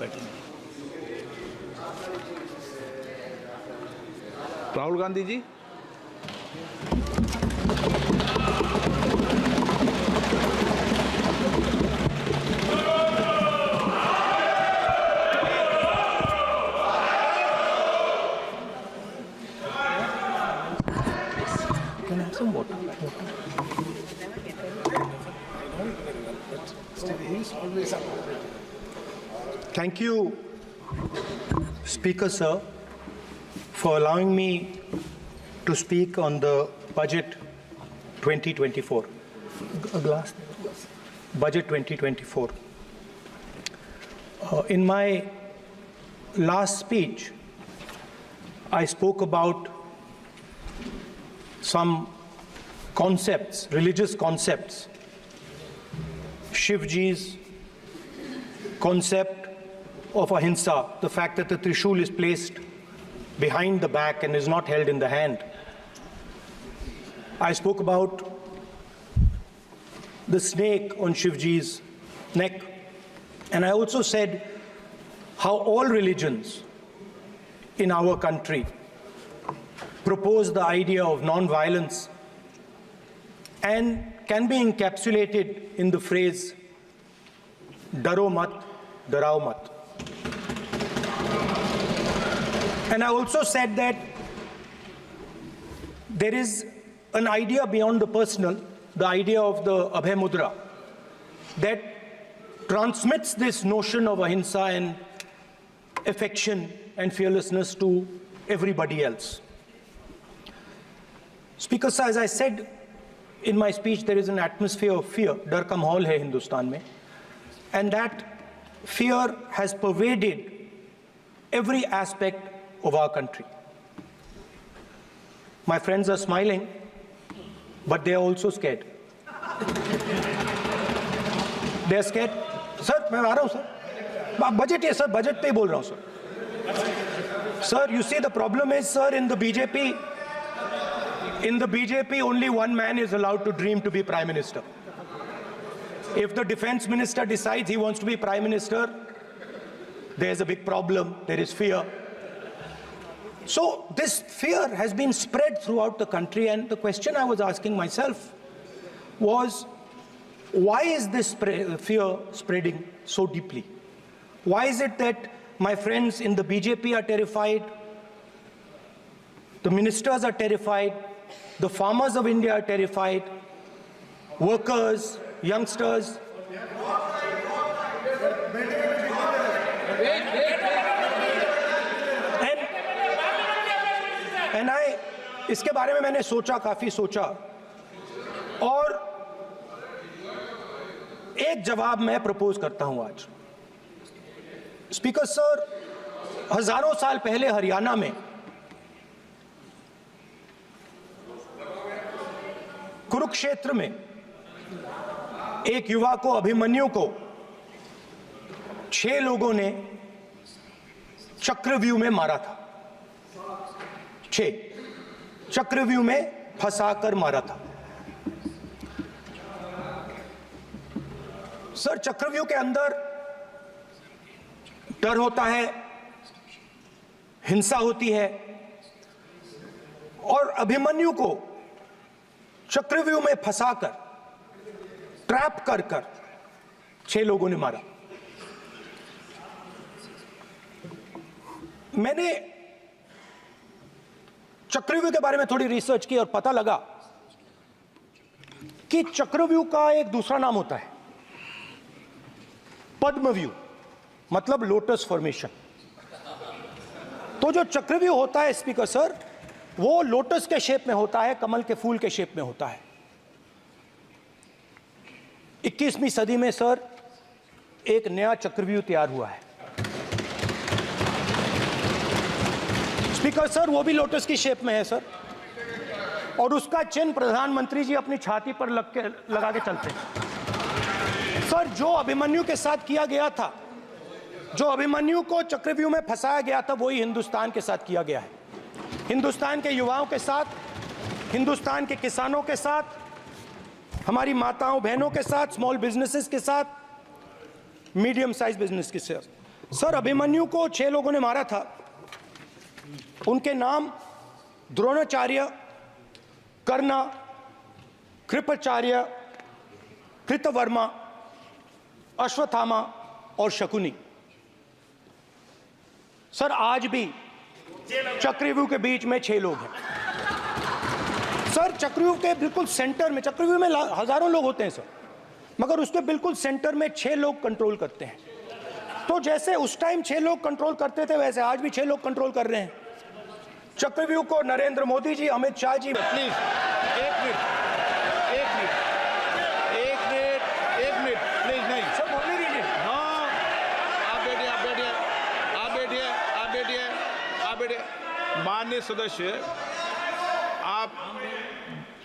बैठेंगे। राहुल गांधी जी। Can I have some water? Thank you, Speaker Sir, for allowing me to speak on the Budget 2024. A glass. Budget 2024. In my last speech, I spoke about some concepts, religious concepts. Shivji's concept of ahimsa, the fact that the Trishul is placed behind the back and is not held in the hand. I spoke about the snake on Shivji's neck. And I also said how all religions in our country propose the idea of non-violence and can be encapsulated in the phrase, Daro mat, darao mat. And I also said that there is an idea beyond the personal, the idea of the Abhay Mudra, that transmits this notion of ahimsa and affection and fearlessness to everybody else. Speaker Sir, as I said in my speech, there is an atmosphere of fear, dar ka mahol hai Hindustan mein, and that fear has pervaded every aspect of our country. My friends are smiling, but they are also scared. They are scared. Sir, मैं आ रहा हूँ sir. Budget है sir, budget पे ही बोल रहा हूँ sir. Sir, you see the problem is sir, in the BJP only one man is allowed to dream to be Prime Minister. If the Defense Minister decides he wants to be Prime Minister, there's a big problem, there is fear. So this fear has been spread throughout the country, and the question I was asking myself was, why is this fear spreading so deeply? Why is it that my friends in the BJP are terrified, the ministers are terrified, the farmers of India are terrified, workers, youngsters? And इसके बारे में मैंने सोचा, काफी सोचा, और एक जवाब मैं प्रपोज करता हूं आज। स्पीकर सर, हजारों साल पहले हरियाणा में कुरुक्षेत्र में एक युवा को, अभिमन्यु को 6 लोगों ने चक्रव्यूह में मारा था। 6 चक्रव्यूह में फंसाकर मारा था। सर, चक्रव्यूह के अंदर डर होता है, हिंसा होती है, और अभिमन्यु को चक्रव्यूह में फंसाकर, ट्रैप कर 6 लोगों ने मारा। मैंने चक्रव्यूह के बारे में थोड़ी रिसर्च की और पता लगा कि चक्रव्यूह का एक दूसरा नाम होता है पद्मव्यूह, मतलब लोटस फॉर्मेशन। तो जो चक्रव्यूह होता है स्पीकर सर, वो लोटस के शेप में होता है, कमल के फूल के शेप में होता है। 21वीं सदी में सर एक नया चक्रव्यूह तैयार हुआ है स्पीकर सर, वो भी लोटस की शेप में है सर, और उसका चिन्ह प्रधानमंत्री जी अपनी छाती पर लगा के चलते हैं। सर, जो अभिमन्यु के साथ किया गया था, जो अभिमन्यु को चक्रव्यूह में फंसाया गया था, वही हिंदुस्तान के साथ किया गया है। हिंदुस्तान के युवाओं के साथ, हिंदुस्तान के किसानों के साथ, हमारी माताओं बहनों के साथ, स्मॉल बिजनेसेस के साथ, मीडियम साइज बिजनेस के साथ। सर, अभिमन्यु को 6 लोगों ने मारा था। उनके नाम द्रोणाचार्य, कर्ण, कृपाचार्य, कृतवर्मा, अश्वत्थामा और शकुनी। सर, आज भी चक्रव्यूह के बीच में 6 लोग हैं। सर, चक्रव्यूह के बिल्कुल सेंटर में, चक्रव्यूह में हजारों लोग होते हैं सर, मगर उसके बिल्कुल सेंटर में 6 लोग कंट्रोल करते हैं। तो जैसे उस टाइम 6 लोग कंट्रोल करते थे, वैसे आज भी 6 लोग कंट्रोल कर रहे हैं चक्रव्यूह को। नरेंद्र मोदी जी, अमित शाह जी। प्लीज एक मिनट प्लीज। नहीं सर, बोलने दीजिए। हाँ, आप बैठिए। माननीय सदस्य, आप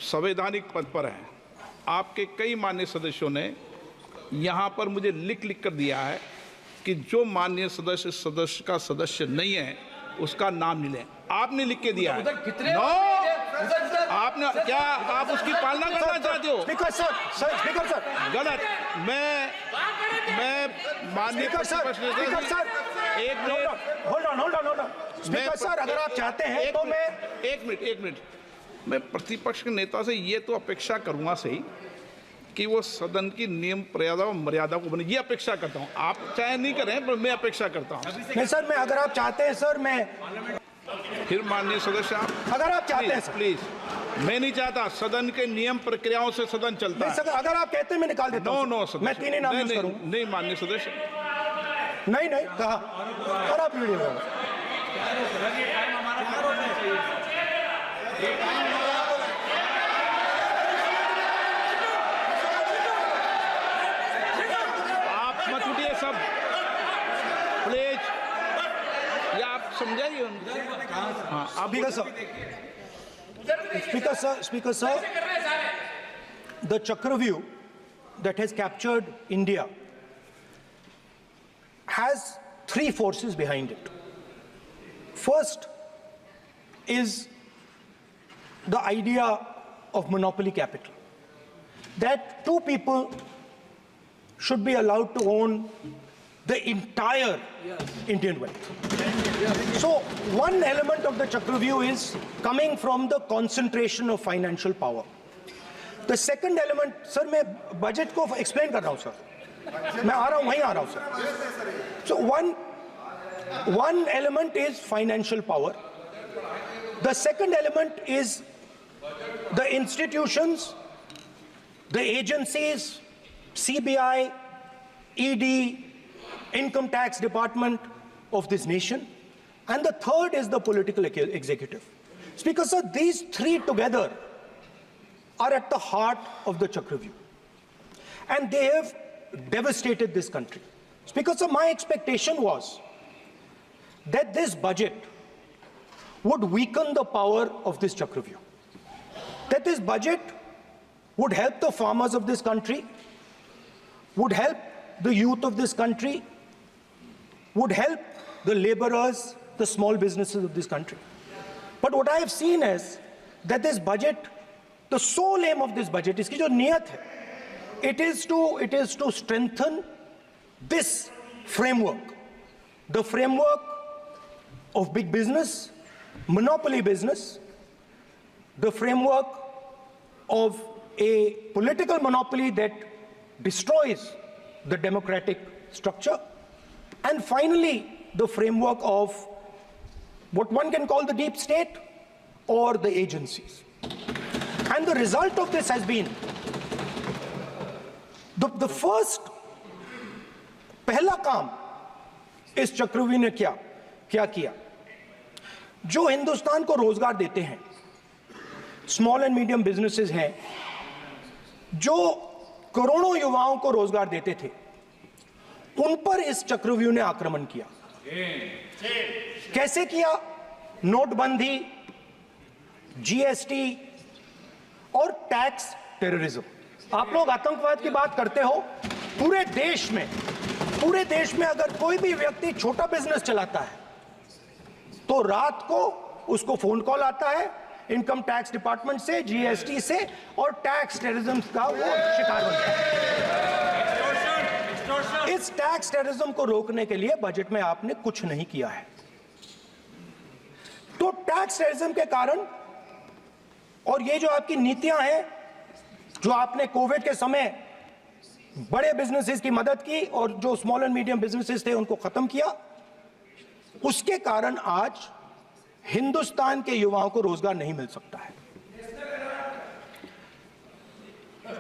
संवैधानिक पद पर हैं। आपके कई माननीय सदस्यों ने यहाँ पर मुझे लिख कर दिया है कि जो माननीय सदस्य का सदस्य नहीं है उसका नाम नहीं लें। आपने लिख के दिया है। नो, आपने क्या, आप उसकी पालना करना चाहते हो? स्पीकर सर, गलत। मैं माननीय एक minute, hold on. Speaker sir, अगर आप चाहते हैं तो मैं एक मिनट मैं प्रतिपक्ष के नेता से ये तो अपेक्षा करूंगा सही कि वो सदन की नियम मर्यादा को बने, ये अपेक्षा करता हूं। आप चाहे नहीं करें, पर मैं अपेक्षा करता हूं। नहीं सर, मैं, अगर आप चाहते हैं सर, मैं फिर माननीय सदस्य, आप अगर आप चाहते हैं सर, प्लीज। मैं नहीं चाहता, सदन के नियम प्रक्रियाओं से सदन चलता है। सर, अगर आप कहते हैं मैं निकाल देता हूं। नो सदस्य, मैं 3 ही नाम यूज करूं। नहीं माननीय सदस्य, नहीं कहा। और आप वीडियो में आप मत उठिए सब, प्लीज। या आप समझाइए उनको। हाँ, आप Speaker sir, the Chakravyu that has captured India has 3 forces behind it. First is the idea of monopoly capital, that 2 people should be allowed to own the entire Indian wealth. So one element of the Chakravyu is coming from the concentration of financial power. The second element, sir, मैं budget को explain कर रहा हूँ sir, मैं आ रहा हूँ, वहीं आ रहा हूँ sir. So one element is financial power. The second element is the institutions, the agencies, CBI, ED, Income Tax Department of this nation, and the third is the political executive. Speaker sir, these 3 together are at the heart of the Chakravyu, and they have devastated this country. Speaker sir, my expectation was that this budget would weaken the power of this Chakravyu, that this budget would help the farmers of this country, would help the youth of this country, would help the laborers, the small businesses of this country. But what I have seen is that this budget, the sole aim of this budget, iski jo niyat hai, it is to strengthen this framework, the framework of big business, monopoly business, the framework of a political monopoly that destroys the democratic structure, and finally the framework of what one can call the deep state or the agencies. And the result of this has been the first पहला काम इस चक्रव्यूह ने क्या किया, जो हिंदुस्तान को रोजगार देते हैं, स्मॉल एंड मीडियम बिजनेसेस हैं, जो करोड़ों युवाओं को रोजगार देते थे, उन पर इस चक्रव्यूह ने आक्रमण किया। कैसे किया? नोटबंदी, जीएसटी और टैक्स टेररिज्म। आप लोग आतंकवाद की बात करते हो, पूरे देश में अगर कोई भी व्यक्ति छोटा बिजनेस चलाता है तो रात को उसको फोन कॉल आता है इनकम टैक्स डिपार्टमेंट से, जीएसटी से, और टैक्स टेररिज्म का वो शिकार बनता है। इस टैक्स टेररिज्म को रोकने के लिए बजट में आपने कुछ नहीं किया है। तो टैक्स टेररिज्म के कारण और ये जो आपकी नीतियां हैं, जो आपने कोविड के समय बड़े बिजनेसेस की मदद की और जो स्मॉल एंड मीडियम बिजनेसेस थे उनको खत्म किया, उसके कारण आज हिंदुस्तान के युवाओं को रोजगार नहीं मिल सकता है।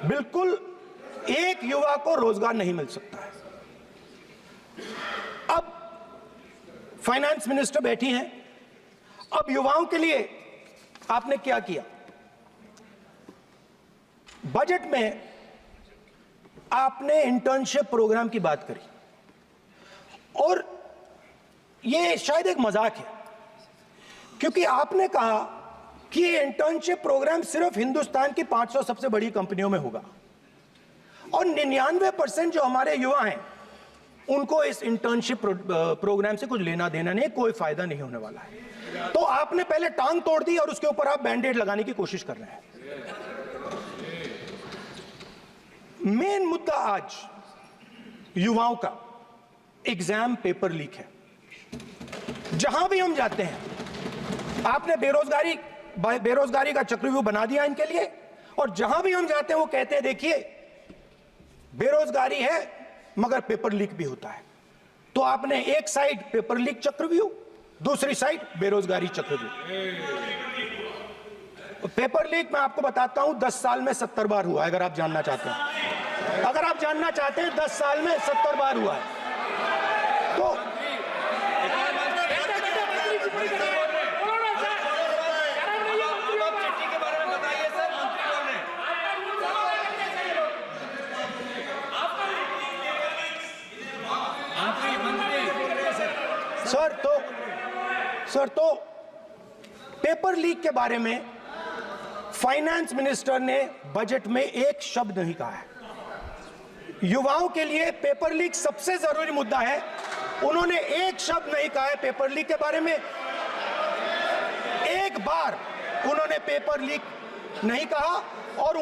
बिल्कुल एक युवा को रोजगार नहीं मिल सकता है। अब फाइनेंस मिनिस्टर बैठी हैं, अब युवाओं के लिए आपने क्या किया? बजट में आपने इंटर्नशिप प्रोग्राम की बात करी और यह शायद एक मजाक है, क्योंकि आपने कहा कि ये इंटर्नशिप प्रोग्राम सिर्फ हिंदुस्तान की 500 सबसे बड़ी कंपनियों में होगा और 99% जो हमारे युवा हैं उनको इस इंटर्नशिप प्रोग्राम से कुछ लेना देना नहीं, कोई फायदा नहीं होने वाला है। तो आपने पहले टांग तोड़ दी और उसके ऊपर आप बैंडेड लगाने की कोशिश कर रहे हैं। मेन मुद्दा आज युवाओं का एग्जाम पेपर लीक है। जहां भी हम जाते हैं आपने बेरोजगारी का चक्रव्यूह बना दिया इनके लिए, और जहां भी हम जाते हैं वो कहते हैं देखिए बेरोजगारी है मगर पेपर लीक भी होता है। तो आपने एक साइड पेपर लीक चक्रव्यूह, दूसरी साइड बेरोजगारी चक्रव्यूह। पेपर लीक मैं आपको बताता हूं 10 साल में 70 बार हुआ है। अगर आप जानना चाहते हैं, 10 साल में 70 बार हुआ है। तो सर तो पेपर लीक के बारे में फाइनेंस मिनिस्टर ने बजट में एक शब्द नहीं कहा है। युवाओं के लिए पेपर लीक सबसे जरूरी मुद्दा है, उन्होंने एक शब्द नहीं कहा है पेपर लीक के बारे में। एक बार उन्होंने पेपर लीक नहीं कहा और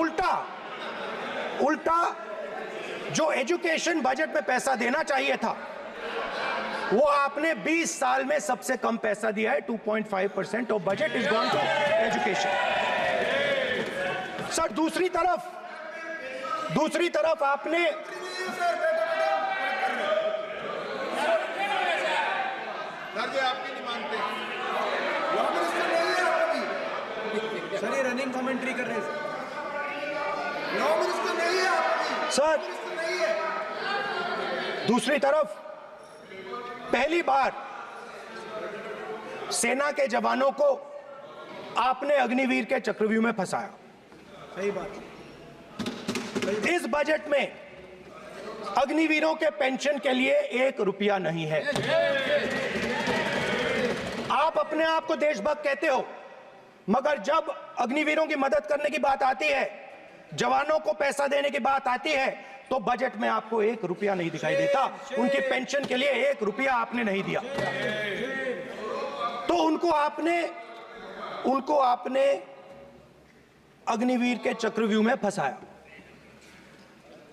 उल्टा जो एजुकेशन बजट में पैसा देना चाहिए था वो आपने 20 साल में सबसे कम पैसा दिया है। 2.5% of budget is gone to education. Sir दूसरी तरफ आपने आपकी नहीं मानते सर, ये रनिंग कमेंट्री कर रहे हैं सर। दूसरी तरफ पहली बार सेना के जवानों को आपने अग्निवीर के चक्रव्यूह में फंसाया। सही बात। इस बजट में अग्निवीरों के पेंशन के लिए 1 रुपया नहीं है। आप अपने आप को देशभक्त कहते हो, मगर जब अग्निवीरों की मदद करने की बात आती है, जवानों को पैसा देने की बात आती है, तो बजट में आपको 1 रुपया नहीं दिखाई देता। उनकी पेंशन के लिए 1 रुपया आपने नहीं दिया। तो उनको आपने अग्निवीर के चक्रव्यूह में फंसाया।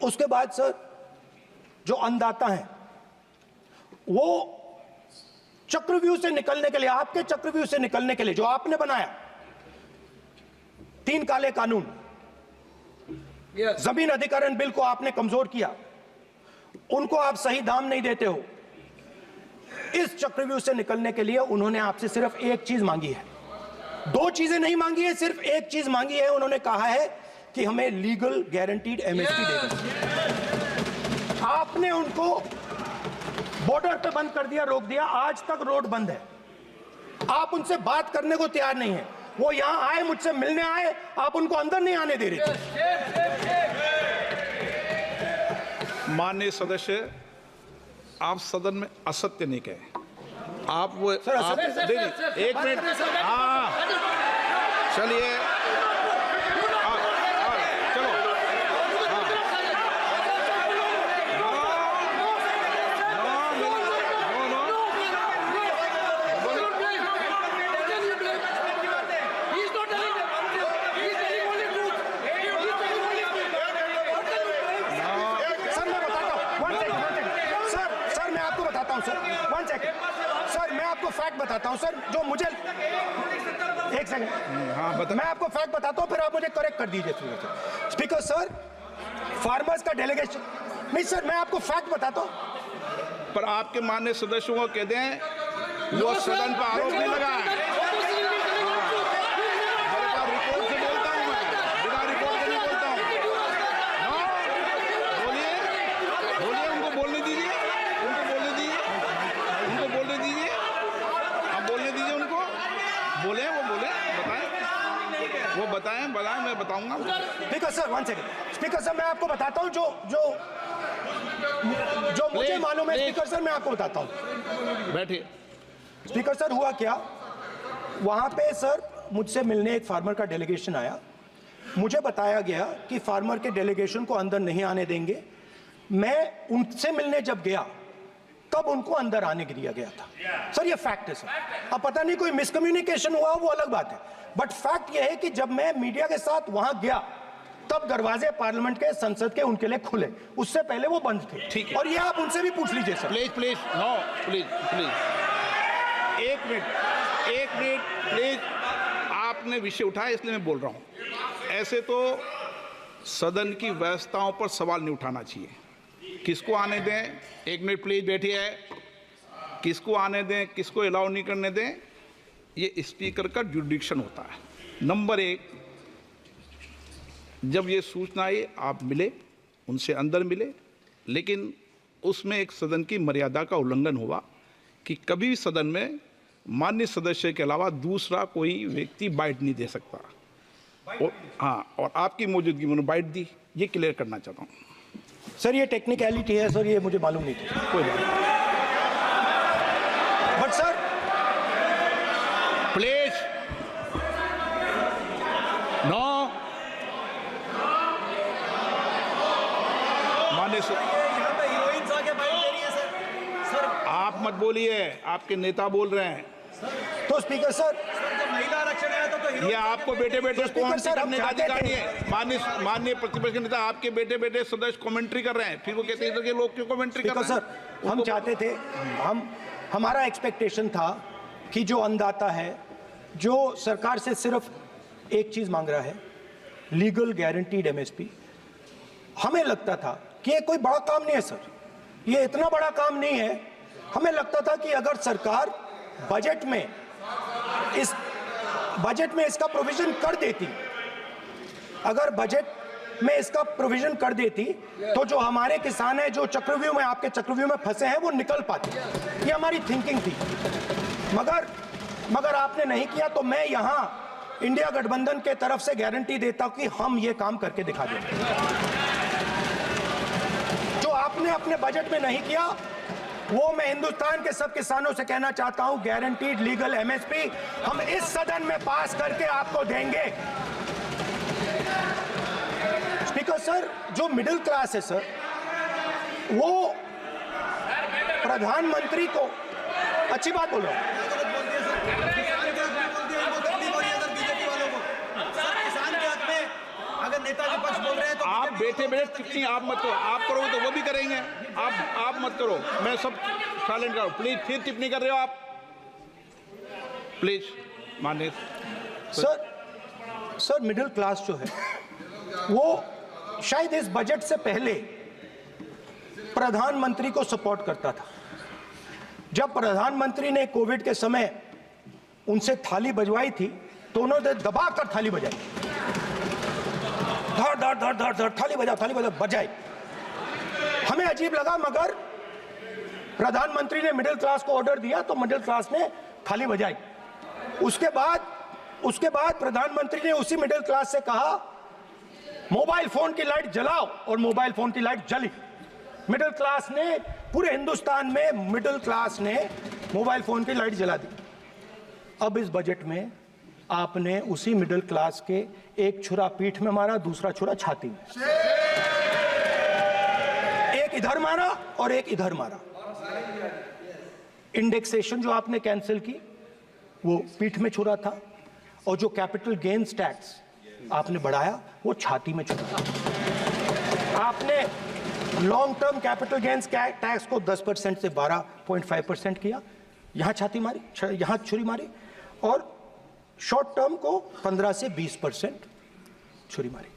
उसके बाद सर जो अन्नदाता हैं वो चक्रव्यूह से निकलने के लिए, आपके चक्रव्यूह से निकलने के लिए जो आपने बनाया 3 काले कानून, जमीन अधिग्रहण बिल को आपने कमजोर किया, उनको आप सही दाम नहीं देते हो। इस चक्रव्यूह से निकलने के लिए उन्होंने आपसे सिर्फ एक चीज मांगी है, 2 चीजें नहीं मांगी है, सिर्फ एक चीज मांगी है। उन्होंने कहा है कि हमें लीगल गारंटीड एमएसपी देगा। आपने उनको बॉर्डर पे बंद कर दिया, रोक दिया, आज तक रोड बंद है। आप उनसे बात करने को तैयार नहीं है। वो यहां आए, मुझसे मिलने आए, आप उनको अंदर नहीं आने दे रहे। माननीय सदस्य, आप सदन में असत्य नहीं कहे। आप वो आप देखिए, 1 मिनट, हाँ चलिए, चलो, आपको फैक्ट बताता हूं सर, जो मुझे एक सेकंड, हाँ बता। मैं आपको फैक्ट बताता हूं, फिर आप मुझे करेक्ट कर दीजिए। स्पीकर सर, फार्मर्स का डेलीगेशन, नहीं सर, मैं आपको फैक्ट बताता हूं। पर आपके माननीय सदस्यों को कह दें वो सदन पर आरोप नहीं लगाए। रिपोर्ट से बोलता हूं मैं, बिना रिपोर्ट के नहीं बोलता हूं। हाँ, बोलिए बोलिए, उनको बोलने दीजिए, उनको बोलने दीजिए, उनको बोलने दीजिए, आप बोलने दीजिए उनको, बोले वो बोले, बताएं वो बताएं, मैं बताऊंगा। Speaker sir, 1 second. Speaker sir, मैं आपको बताता हूं जो मुझे मालूम है। स्पीकर सर, मैं आपको बताता हूं। बैठिए। स्पीकर सर, हुआ क्या, वहां पे सर मुझसे मिलने एक फार्मर का डेलीगेशन आया। मुझे बताया गया कि फार्मर के डेलीगेशन को अंदर नहीं आने देंगे। मैं उनसे मिलने जब गया तब उनको अंदर आने दिया गया था। सर ये फैक्ट है सर। अब पता नहीं कोई मिसकम्युनिकेशन हुआ, वो अलग बात है, बट फैक्ट ये है कि जब मैं मीडिया के साथ वहां गया तब दरवाजे पार्लियामेंट के, संसद के उनके लिए खुले, उससे पहले वो बंद थे। ठीक है। और ये आप उनसे भी पूछ लीजिए sir. Please please, no please please, एक मिनट प्लीज। आपने विषय उठाया इसलिए मैं बोल रहा हूं। ऐसे तो सदन की व्यवस्थाओं पर सवाल नहीं उठाना चाहिए। किसको आने दें, एक मिनट प्लीज बैठिए, किसको आने दें, किसको अलाउ नहीं करने दें, ये स्पीकर का जुडिक्शन होता है। नंबर 1, जब ये सूचना आई आप मिले, उनसे अंदर मिले, लेकिन उसमें एक सदन की मर्यादा का उल्लंघन हुआ कि कभी भी सदन में माननीय सदस्य के अलावा दूसरा कोई व्यक्ति बाइट नहीं दे सकता। और हाँ, और आपकी मौजूदगी में बाइट दी, ये क्लियर करना चाहता हूँ। सर ये टेक्निकलिटी है सर, ये मुझे मालूम नहीं था। कोई नहीं, बट सर प्लीज नो। माननीय यहाँ पे हीरोइंस आके बाइट दे रही है सर। आप मत बोलिए, आपके नेता बोल रहे हैं। तो स्पीकर सर, जब महिला आरक्षण आया तो ये आपको बेटे बेटे कमेंट्री सर, हम करने का चाहते अधिकार थे। नहीं है। माननीय प्रतिपक्ष के नेता आपके बेटे बेटे सदस्य कमेंट्री कर रहे हैं, फिर वो कहते हैं कि लोग क्यों कमेंट्री कर स्पीकर रहे हैं। सर, हम चाहते थे, हमारा एक्सपेक्टेशन था कि जो अन्नदाता है, जो सरकार से सिर्फ एक चीज मांग रहा है, लीगल गारंटीड एमएसपी, हमें लगता था कि ये कोई बड़ा काम नहीं है सर, ये इतना बड़ा काम नहीं है। हमें लगता था कि अगर सरकार बजट में इसका प्रोविजन कर देती, अगर बजट में इसका प्रोविजन कर देती, तो जो हमारे किसान हैं जो चक्रव्यूह में, आपके चक्रव्यूह में फंसे हैं, वो निकल पाते। ये हमारी थिंकिंग थी, मगर आपने नहीं किया। तो मैं यहां इंडिया गठबंधन के तरफ से गारंटी देता हूं कि हम ये काम करके दिखा देंगे। जो आपने अपने बजट में नहीं किया, वो मैं हिंदुस्तान के सब किसानों से कहना चाहता हूं, गारंटीड लीगल एमएसपी हम इस सदन में पास करके आपको देंगे। स्पीकर सर, जो मिडिल क्लास है सर, वो प्रधानमंत्री को, अच्छी बात बोल रहा हूं, अगर नेता विपक्ष बोल रहे हैं तो आप बैठे बैठे टिप्पणी आप मत करो, आप करोगे तो वो भी करेंगे। आप मत करो, मैं सब साइलेंट करो प्लीज। फिर टिप्पणी कर रहे हो आप, प्लीज। माननीय सर मिडिल क्लास जो है, वो शायद इस बजट से पहले प्रधानमंत्री को सपोर्ट करता था। जब प्रधानमंत्री ने कोविड के समय उनसे थाली बजवाई थी, तो उन्होंने दबा कर थाली बजाई, धड़ धड़ धड़ धड़ धड़, थाली बजाओ बजाई। हमें अजीब लगा, मगर प्रधानमंत्री ने मिडिल क्लास को ऑर्डर दिया तो मिडिल क्लास ने थाली बजाई। उसके बाद प्रधानमंत्री ने उसी मिडिल क्लास से कहा, मोबाइल फोन की लाइट जलाओ, और मोबाइल फोन की लाइट जली। मिडिल क्लास ने, पूरे हिंदुस्तान में मिडिल क्लास ने मोबाइल फोन की लाइट जला दी। अब इस बजट में आपने उसी मिडिल क्लास के एक छुरा पीठ में मारा, दूसरा छुरा छाती में, एक इधर मारा और एक इधर मारा। इंडेक्सेशन जो आपने कैंसिल की, वो पीठ में छुरा था, और जो कैपिटल गेन्स टैक्स आपने बढ़ाया, वो छाती में छुरा। आपने long term capital gains tax को 10% से 12.5% किया, यहाँ छाती मारी, यहाँ छुरी मारी, और शॉर्ट टर्म को 15 से 20% छुरी मारी।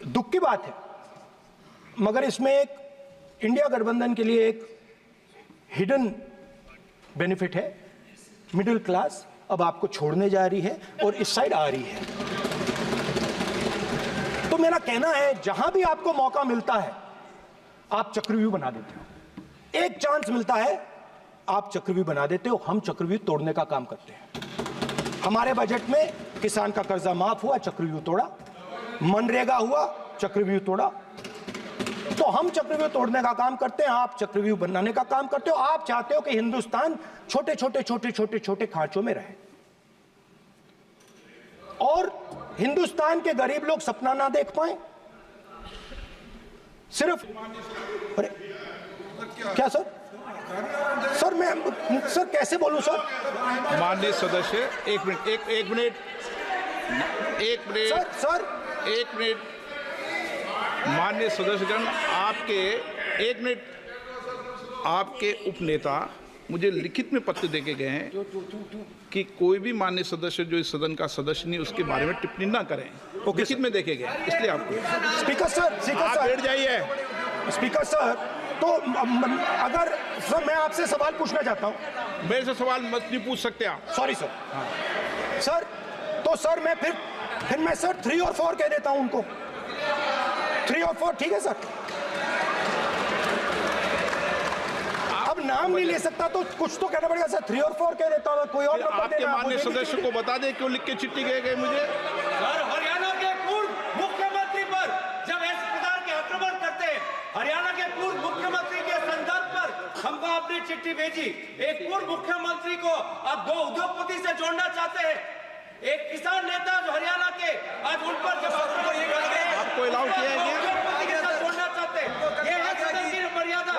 दुख की बात है, मगर इसमें एक इंडिया गठबंधन के लिए एक हिडन बेनिफिट है। मिडिल क्लास अब आपको छोड़ने जा रही है और इस साइड आ रही है। तो मेरा कहना है, जहां भी आपको मौका मिलता है आप चक्रव्यूह बना देते हो। एक चांस मिलता है आप चक्रव्यूह बना देते हो। हम चक्रव्यूह तोड़ने का काम करते हैं। हमारे बजट में किसान का कर्जा माफ हुआ, चक्रव्यूह तोड़ा। मनरेगा हुआ, चक्रव्यूह तोड़ा। तो हम चक्रव्यूह तोड़ने का काम करते हैं, आप चक्रव्यूह बनाने का काम करते हो। आप चाहते हो कि हिंदुस्तान छोटे छोटे छोटे छोटे छोटे खांचों में रहे और हिंदुस्तान के गरीब लोग सपना ना देख पाए। सिर्फ अरे क्या सर? सर मैं सर कैसे बोलूं सर? माननीय सदस्य, एक मिनट सर माननीय सदस्यगण, आपके उपनेता मुझे लिखित में पत्र देके गए हैं कि कोई भी माननीय सदस्य जो इस सदन का सदस्य नहीं उसके बारे में टिप्पणी ना करें। लिखित में देखे गए, इसलिए आपको स्पीकर सर आप बैठ जाइए। स्पीकर सर, तो अगर सर मैं आपसे सवाल पूछना चाहता हूं। मेरे से सवाल मत नहीं पूछ सकते आप। Sorry sir. सर तो सर मैं फिर मैं सर 3 और 4 कह देता हूं उनको। 3 और 4 ठीक है सर? अब नाम नहीं ले सकता तो कुछ तो कहना पड़ेगा सर। 3 और 4 कह देता हूं, कोई और नंबर आपके देना। माननीय सदस्य को बता दें क्यों लिख के चिट्ठी गए मुझे। सर, हरियाणा के पूर्व मुख्यमंत्री पर जब इस प्रकार के आक्रमण करते हैं, हरियाणा के पूर्व मुख्यमंत्री के संदर्भ पर हमको आपने चिट्ठी भेजी। एक पूर्व मुख्यमंत्री को आप 2 उद्योगपति से जोड़ना चाहते हैं, एक किसान नेता जो हरियाणा के, आज उन पर जब आपको अलाउ किया है क्या? उद्योगपति के साथ जोड़ना चाहते हैं। ये है सदन की मर्यादा।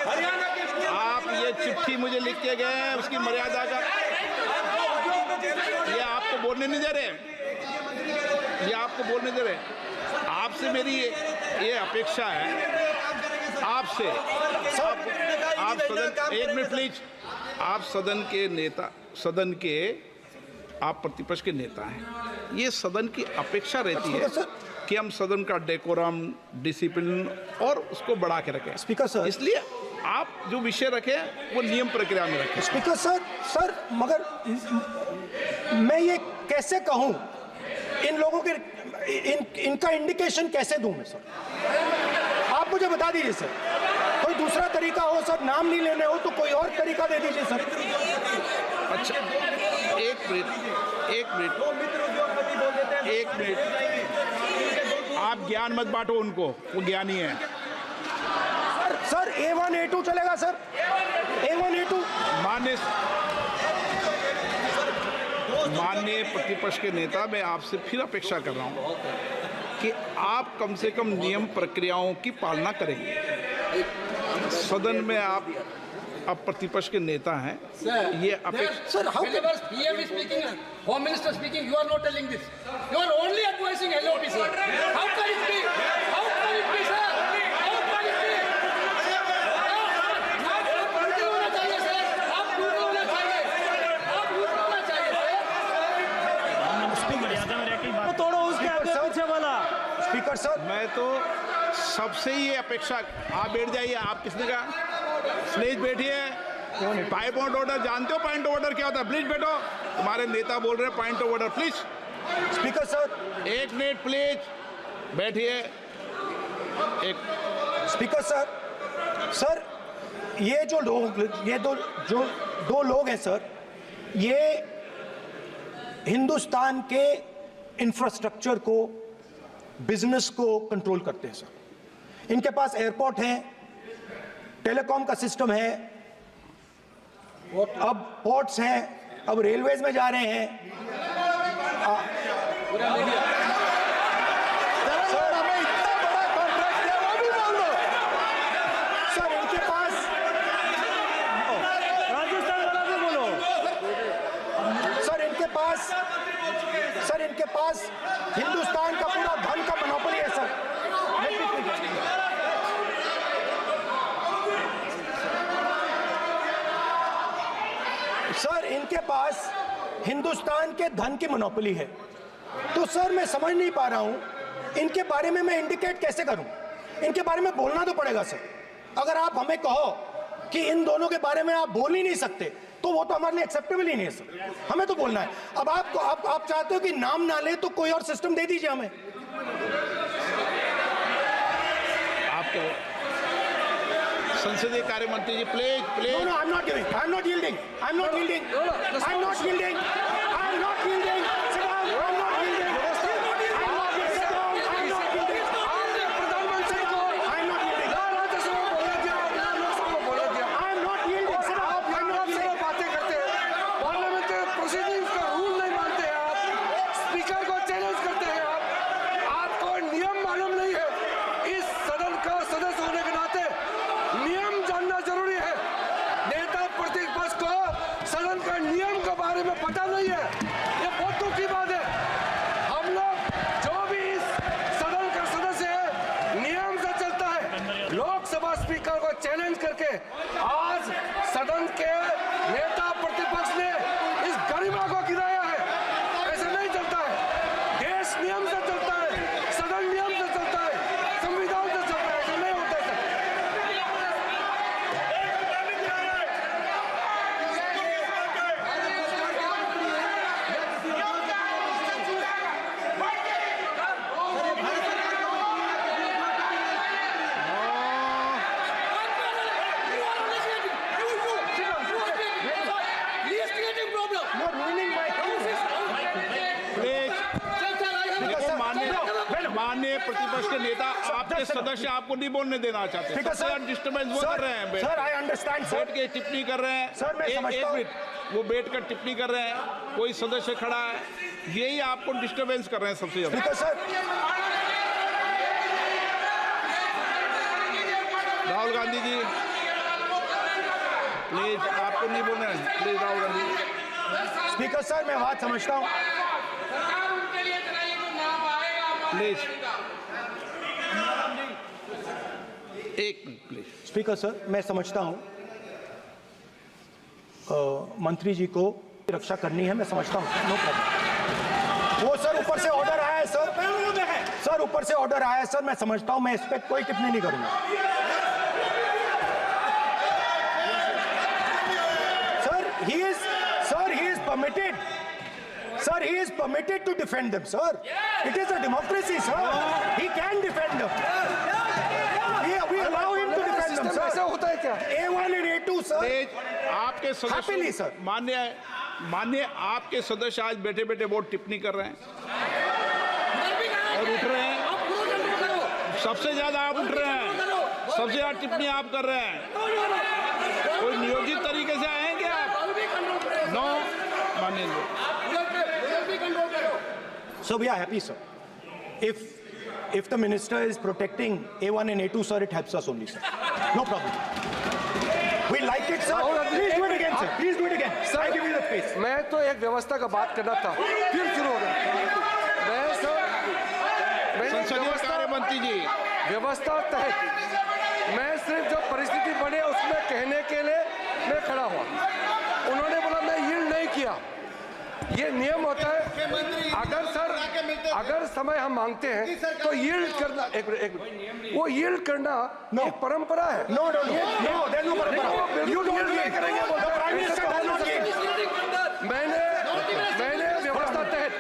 हरियाणा के आप ये चिट्ठी मुझे लिख के गए हैं, उसकी मर्यादा का ये आपको बोलने नहीं दे रहे। ये आपको बोलने दे रहे। आपसे मेरी ये अपेक्षा है आपसे। आप सदन, एक मिनट प्लीज। आप सदन के नेता, सदन के आप प्रतिपक्ष के नेता हैं। ये सदन की अपेक्षा रहती है कि हम सदन का डेकोरम, डिसिप्लिन और उसको बढ़ा के रखें। स्पीकर सर, इसलिए आप जो विषय रखें वो नियम प्रक्रिया में रखें। स्पीकर सर मगर मैं ये कैसे कहूं, इन लोगों के इनका इंडिकेशन कैसे दूं मैं सर? आप मुझे बता दीजिए सर। कोई दूसरा तरीका हो सर, नाम नहीं लेने हो तो कोई और तरीका दे दीजिए सर। अच्छा, एक मिनट आप ज्ञान मत बांटो उनको, वो ज्ञानी है। सर A1 A2 चलेगा सर? A1 A2 माननीय प्रतिपक्ष के नेता, मैं आपसे फिर अपेक्षा कर रहा हूं कि आप कम से कम नियम प्रक्रियाओं की पालना करेंगे। सदन में आप प्रतिपक्ष के नेता हैं। ये अपेक्षा sir, how Whenever PM is speaking, Home Minister speaking, you are not telling this. You are only advising LOP, sir. How can it be? How can it be, sir? How can it be? आप पूरे होना चाहिए, sir. आप पूरे होना चाहिए. आप पूरे होना चाहिए, sir. तोड़ो उसके आगे पीछे वाला। स्पीकर सर, मैं तो सबसे ही ये अपेक्षा। आप बैठ जाइए। आप किसने कहा? प्लीज बैठिए। पॉइंट ऑफ ऑर्डर जानते हो? पॉइंट ऑफ ऑर्डर क्या होता है? प्लीज बैठो। तुम्हारे नेता बोल रहे हैं point of order, please. Speaker sir, एक मिनट प्लीज बैठिए। एक स्पीकर सर, ये जो दो लोग हैं सर, ये हिंदुस्तान के इंफ्रास्ट्रक्चर को, बिजनेस को कंट्रोल करते हैं सर। इनके पास एयरपोर्ट है, टेलीकॉम का सिस्टम है, अब पोर्ट्स हैं, अब रेलवेज में जा रहे हैं। सर, हमें इतना बड़ा कॉन्ट्रैक्ट है, वो भी बोल दो। सर, इनके पास राजस्थान वाला भी बोलो। सर इनके पास हिंदुस्तान का पूरा धन का मोनोपोली है सर। सर इनके पास हिंदुस्तान के धन की मोनोपोली है, तो सर मैं समझ नहीं पा रहा हूं इनके बारे में मैं इंडिकेट कैसे करूं। इनके बारे में बोलना तो पड़ेगा सर। अगर आप हमें कहो कि इन दोनों के बारे में आप बोल ही नहीं सकते तो वो तो हमारे लिए एक्सेप्टेबल ही नहीं है सर। हमें तो बोलना है। अब आप चाहते हो कि नाम ना ले तो कोई और सिस्टम दे दीजिए हमें। आपको संसदीय कार्य मंत्री जी please please. No, I'm not giving. I'm not yielding. I'm not yielding. I'm not yielding. I'm not yielding. Sit down. I'm not yielding. I'm not yielding. Sit down. I'm not yielding. आपने प्रधानमंत्री को I'm not yielding. Rajya Sabha में बोला दिया, आपने लोकसभा में बोला दिया। I'm not yielding. Sit down. आप I'm not से yielding. बातें करते हैं, पार्लियामेंट्री प्रोसीडिंग्स का रूल नहीं मानते हैं आप, स्पीकर को चैलेंज करते हैं आपको नियम मालूम नहीं है। इस सदन का सदस्य होने के नाते नियम जानना जरूरी है। नेता प्रतिपक्ष को सदन का नियम के बारे में पता नहीं है, ये बहुत दुख की बात है। हम लोग जो भी इस सदन का सदस्य है नियम से चलता है। लोकसभा स्पीकर को चैलेंज करके आज सदन के नेता प्रतिपक्ष ने इस गरिमा को गिराया है। ऐसे नहीं चलता है। देश नियम से चलता है, सदन नियम से चलता है, संविधान से चलता है। ऐसे नहीं होता है sir. You're ruining my please देखो माननीय प्रतिपक्ष के नेता आपके सदस्य आपको नहीं बोलने देना चाहते। Speaker, सबसे sir. डिस्टर्बेंस वो कर रहे हैं बैठ Sir, I understand, sir. बैठ के टिप्पणी कर रहे हैं। Sir, मैं एक समझता हूं। मिनट वो बैठ कर टिप्पणी कर रहे हैं, कोई सदस्य खड़ा है, यही आपको डिस्टर्बेंस कर रहे हैं सबसे ज्यादा। Speaker, sir. Rahul Gandhi ji please आपको नहीं बोलना है, please Rahul Gandhi. Speaker sir मैं बात समझता हूँ। प्लीज एक मिनट प्लीज। स्पीकर सर मैं समझता हूँ मंत्री जी को रक्षा करनी है, मैं समझता हूँ। No problem. वो सर ऊपर से ऑर्डर आया है सर। सर ऊपर से ऑर्डर आया है सर, मैं समझता हूँ। मैं इस पर कोई टिप्पणी नहीं करूंगा। Sir he is permitted. Sir, he is permitted to defend them, sir. It is a democracy, sir. He can defend them. We allow him to defend them, sir. ऐसा होता है क्या? A1 and A2, sir. Please आपके Happily, सदस्य sir. मान्य आपके सदस्य आज बैठे बैठे बहुत टिप्पणी कर रहे हैं और उठ रहे हैं। सबसे ज्यादा आप उठ रहे हैं, सबसे ज्यादा टिप्पणी आप कर रहे हैं। कोई नियोजित तरीके से आए हैं क्या आप? नो माननीय। So we are happy, sir. If the minister is protecting A1 and A2, sir, it helps us only, sir. No problem. We like it, sir. Please do it again, sir. Please do it again. Sir, I give you the space. मैं तो एक व्यवस्था का बात करना था, फिर शुरू हो गया। संसदीय कार्य मंत्री जी व्यवस्था तहत मैं सिर्फ जो परिस्थिति बने उसमें कहने के लिए मैं खड़ा हुआ। उन्होंने बोला मैं यील्ड नहीं किया। ये नियम होता है। अगर समय हम मांगते हैं तो यील्ड करना एक मिनट वो यील्ड करना एक परंपरा है। No, there's no problem. You don't yield नहीं yield. करेंगे The Prime Minister does not yield. मैंने व्यवस्था तहत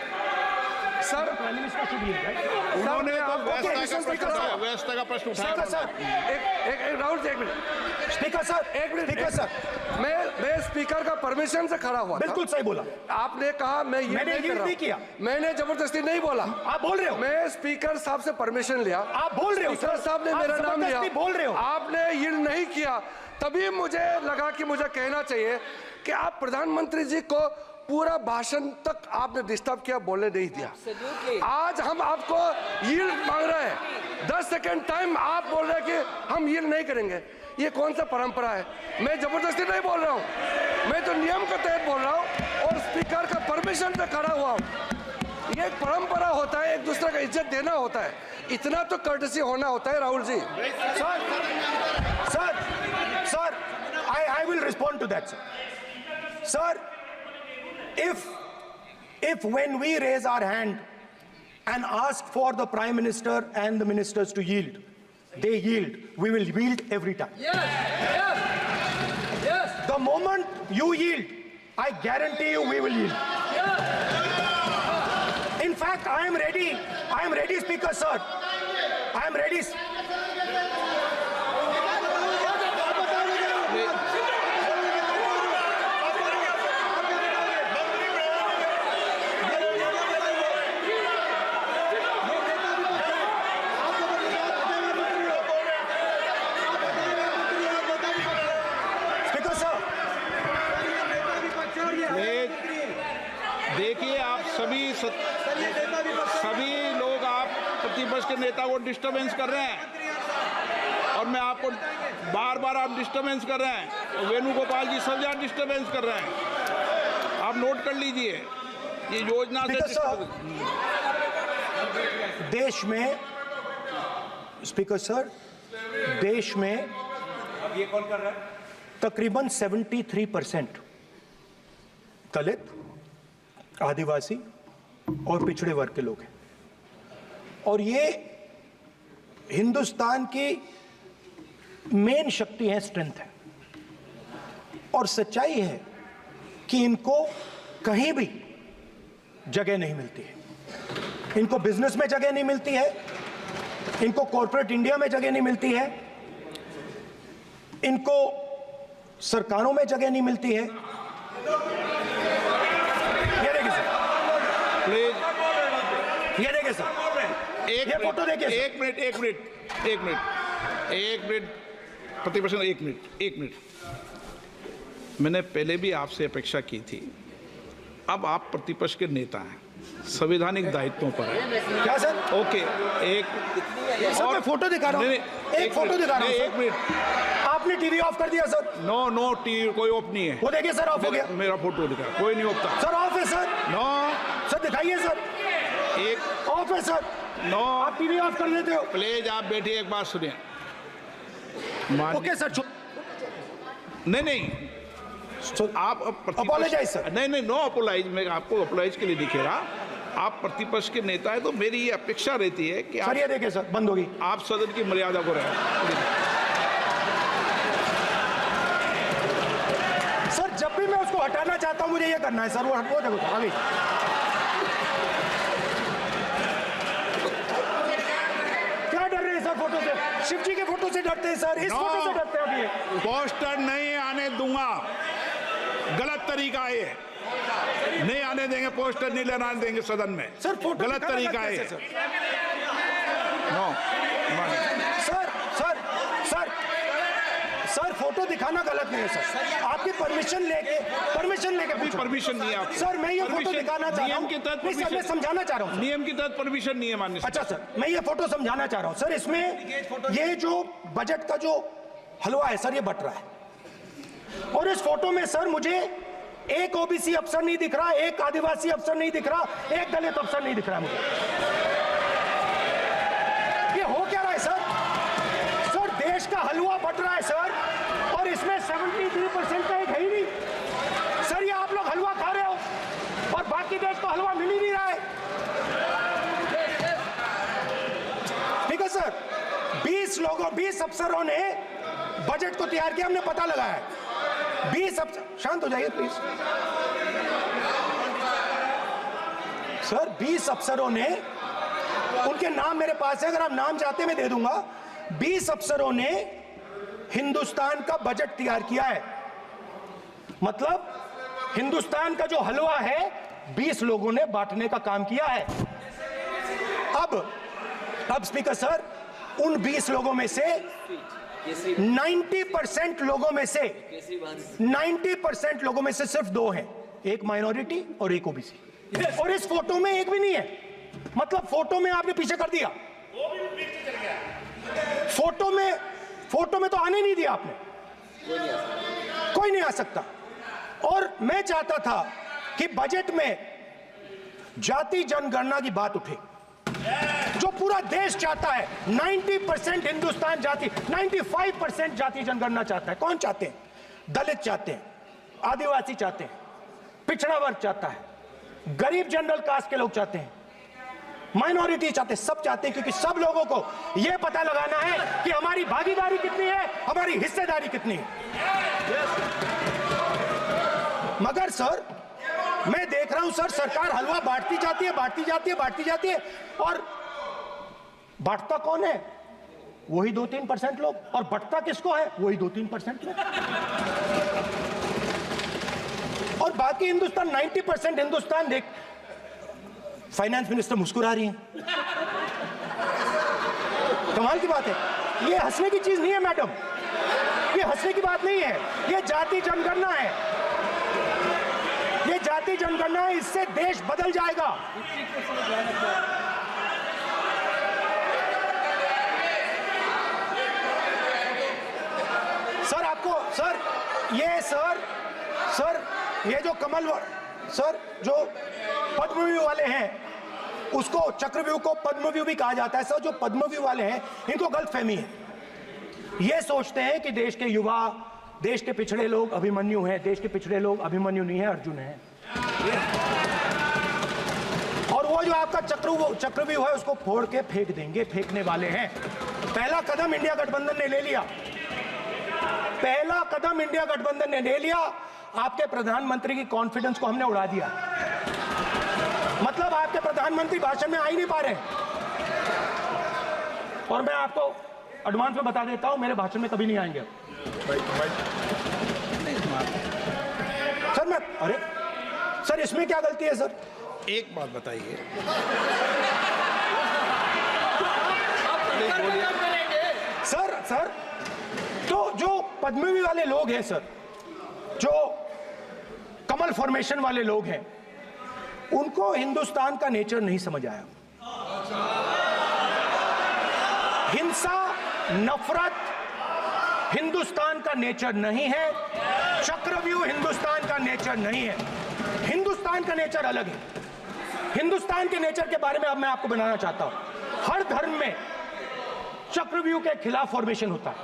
सर उन्होंने तो Speaker, sir. व्यवस्था का प्रश्न उठाया। Speaker, sir. एक राहुल जी एक मिनट Speaker, sir. एक मिनट Speaker, sir. मैं स्पीकर का परमिशन से खड़ा हुआ था। बिल्कुल सही बोला। आपने कहा मैं ये मैंने नहीं कर yield रहा नहीं किया। मैंने जबरदस्ती नहीं बोला। आप बोल रहे हो। मैं स्पीकर साहब से परमिशन लिया। आप बोल रहे हो, स्पीकर सर। साहब ने आप मेरा नाम लिया। जबरदस्ती बोल रहे हो। आपने यील्ड नहीं किया, तभी मुझे लगा कि मुझे कहना चाहिए कि आप प्रधानमंत्री जी को पूरा भाषण तक आपने डिस्टर्ब किया, बोलने नहीं दिया। आज हम आपको यील्ड मांग रहे हैं, 10 सेकंड टाइम आप बोल रहे हैं कि हम यील्ड नहीं करेंगे। ये कौन सा परंपरा है? मैं जबरदस्ती नहीं बोल रहा हूँ, मैं तो नियम के तहत बोल रहा हूँ और स्पीकर का परमिशन से खड़ा हुआ हूँ। ये एक परंपरा होता है, एक दूसरे का इज्जत देना होता है, इतना तो कर्टसी होना होता है। Rahul ji Sir, I will respond to that, sir. Sir, if when we raise our hand and ask for the Prime Minister and the ministers to yield, they yield, we will yield every time. Yes. The moment you yield, I guarantee you we will yield. In fact, I am ready, Speaker, sir. I am ready. Speaker, sir. देखिए, आप सभी लोग आप प्रतिपक्ष के नेता को disturbance कर रहे हैं, और मैं आपको बार आप डिस्टर्बेंस कर रहे हैं, और वेणुगोपाल जी सब जगह डिस्टर्बेंस कर रहे हैं। आप नोट कर लीजिए, ये योजना से देश में, स्पीकर सर, देश में ये कौन कर रहा है? तकरीबन 73% दलित, आदिवासी और पिछड़े वर्ग के लोग हैं, और ये हिंदुस्तान की मेन शक्ति है, स्ट्रेंथ है, और सच्चाई है कि इनको कहीं भी जगह नहीं मिलती है। इनको बिजनेस में जगह नहीं मिलती है, इनको कॉर्पोरेट इंडिया में जगह नहीं मिलती है, इनको सरकारों में जगह नहीं मिलती है। ये देखिए सर, प्लीज, ये देखिए सर, ये फोटो देखिए। एक मिनट प्रतिपक्ष, एक मिनट। मैंने पहले भी आपसे अपेक्षा की थी, अब आप प्रतिपक्ष के नेता हैं, संवैधानिक दायित्वों पर है। क्या सर? ओके, एक सर, मैं फोटो दिखा रहा हूँ, एक फोटो दिखा रहा हूँ। एक मिनट, आपने टीवी ऑफ कर दिया सर? नो टीवी कोई ऑफ नहीं है। वो देखिए सर, ऑफ हो गया। मेरा फोटो दिखा, कोई नहीं ऑफ सर ऑफ है सर। नो सर दिखाइए सर, एक ऑफ है सर। नो, आप टीवी ऑफ कर देते हो। प्लीज आप बैठिए, एक बात सुनिए। ओके सर, नहीं, आप अपोलोजाइज सर। नहीं, नो अपोलाइज। मैं आपको अपोलाइज के लिए दिखे रहा। आप प्रतिपक्ष के नेता है, तो मेरी ये अपेक्षा रहती है कि सर ये देखिए सर, बंद होगी। आप सदन की मर्यादा को रखें। सर जब भी मैं उसको हटाना चाहता हूं, मुझे ये करना है सर, वो देखो अभी। क्या डर रहे हैं सर फोटो से? शिव जी के फोटो से डरते हैं सर, इस फोटो से डरते हैं अभी। पोस्टर नहीं आने दूंगा, गलत तरीका है ये, नहीं आने देंगे, पोस्टर नहीं लगाने देंगे सदन में। सर फोटो गलत तरीका है ये। नो सर फोटो दिखाना गलत नहीं है सर। आपकी परमिशन लेके परमिशन नहीं है आपको। सर मैं ये फोटो Permission- दिखाना चाह रहा हूँ, नियम के तहत नहीं सर, मैं समझाना चाह रहा हूँ। नियम के तहत परमिशन नहीं है माननीय। अच्छा सर, मैं ये फोटो समझाना चाह रहा हूँ सर। इसमें ये जो बजट का जो हलवा है सर, ये बट रहा है, और इस फोटो में सर मुझे एक ओबीसी अफसर नहीं दिख रहा, एक आदिवासी अफसर नहीं दिख रहा, एक दलित अफसर नहीं दिख रहा मुझे। ये हो क्या रहा है सर? सर देश का हलवा बट रहा है सर, और इसमें 73% का एक है ही नहीं सर। ये आप लोग हलवा खा रहे हो और बाकी देश को हलवा मिल ही नहीं रहा है। ठीक है सर, 20 अफसरों ने बजट को तैयार किया, हमने पता लगाया है। 20 अफसर, शांत हो जाइए प्लीज सर। 20 अफसरों ने, उनके नाम मेरे पास है, अगर आप नाम चाहते मैं दे दूंगा। 20 अफसरों ने हिंदुस्तान का बजट तैयार किया है। मतलब हिंदुस्तान का जो हलवा है 20 लोगों ने बांटने का काम किया है। अब स्पीकर सर, उन 20 लोगों में से 90% लोगों में से सिर्फ 2 हैं, एक माइनॉरिटी और एक ओबीसी। और इस फोटो में एक भी नहीं है। मतलब फोटो में आपने पीछे कर दिया, फोटो में तो आने नहीं दिया आपने, कोई नहीं आ सकता। और मैं चाहता था कि बजट में जाति जनगणना की बात उठे, जो पूरा देश चाहता है। 90% हिंदुस्तान जाति, 95% जाति जनगणना चाहता है। कौन चाहते हैं? दलित चाहते हैं, आदिवासी चाहते हैं, पिछड़ा वर्ग चाहता है, गरीब जनरल कास्ट के लोग चाहते हैं, माइनॉरिटी चाहते हैं, सब चाहते हैं, क्योंकि सब लोगों को यह पता लगाना है कि हमारी भागीदारी कितनी है, हमारी हिस्सेदारी कितनी है। मगर सर मैं देख रहा हूं सर, सरकार हलवा बांटती जाती है, बांटती जाती है, बांटती जाती है, और बांटता कौन है? वही 2-3% लोग, और बंटता किसको है? वही 2-3% लोग, और बाकी हिंदुस्तान 90% हिंदुस्तान देख। फाइनेंस मिनिस्टर मुस्कुरा रही हैं, कमाल की बात है। ये हंसने की चीज नहीं है मैडम, ये हंसने की बात नहीं है, ये जाति जनगणना है, ये जाति जनगणना है, इससे देश बदल जाएगा। सर आपको सर ये जो कमल सर जो पद्मव्यूह वाले हैं, उसको चक्रव्यूह को पद्मव्यूह भी कहा जाता है। सर जो पद्मव्यूह वाले हैं इनको गलतफहमी है, ये सोचते हैं कि देश के युवा, देश के पिछड़े लोग अभिमन्यु हैं। देश के पिछड़े लोग अभिमन्यु नहीं है, अर्जुन है। और वो जो आपका चक्रव्यूह है उसको फोड़ के फेंक देंगे, फेंकने वाले हैं। पहला कदम इंडिया गठबंधन ने ले लिया, पहला कदम इंडिया गठबंधन ने ले लिया। आपके प्रधानमंत्री की कॉन्फिडेंस को हमने उड़ा दिया, मतलब आपके प्रधानमंत्री भाषण में आ ही नहीं पा रहे। और मैं आपको एडवांस में बता देता हूं, मेरे भाषण में कभी नहीं आएंगे सर। अरे सर इसमें क्या गलती है सर? एक बात बताइए, सर तो जो पद्मव्यूह वाले लोग हैं सर, जो कमल फॉर्मेशन वाले लोग हैं, उनको हिंदुस्तान का नेचर नहीं समझ आया। हिंसा, नफरत हिंदुस्तान का नेचर नहीं है, चक्रव्यूह हिंदुस्तान का नेचर नहीं है। हिंदुस्तान का नेचर अलग है। हिंदुस्तान के नेचर के बारे में अब मैं आपको बनाना चाहता हूं। हर धर्म में चक्रव्यूह के खिलाफ फॉर्मेशन होता है,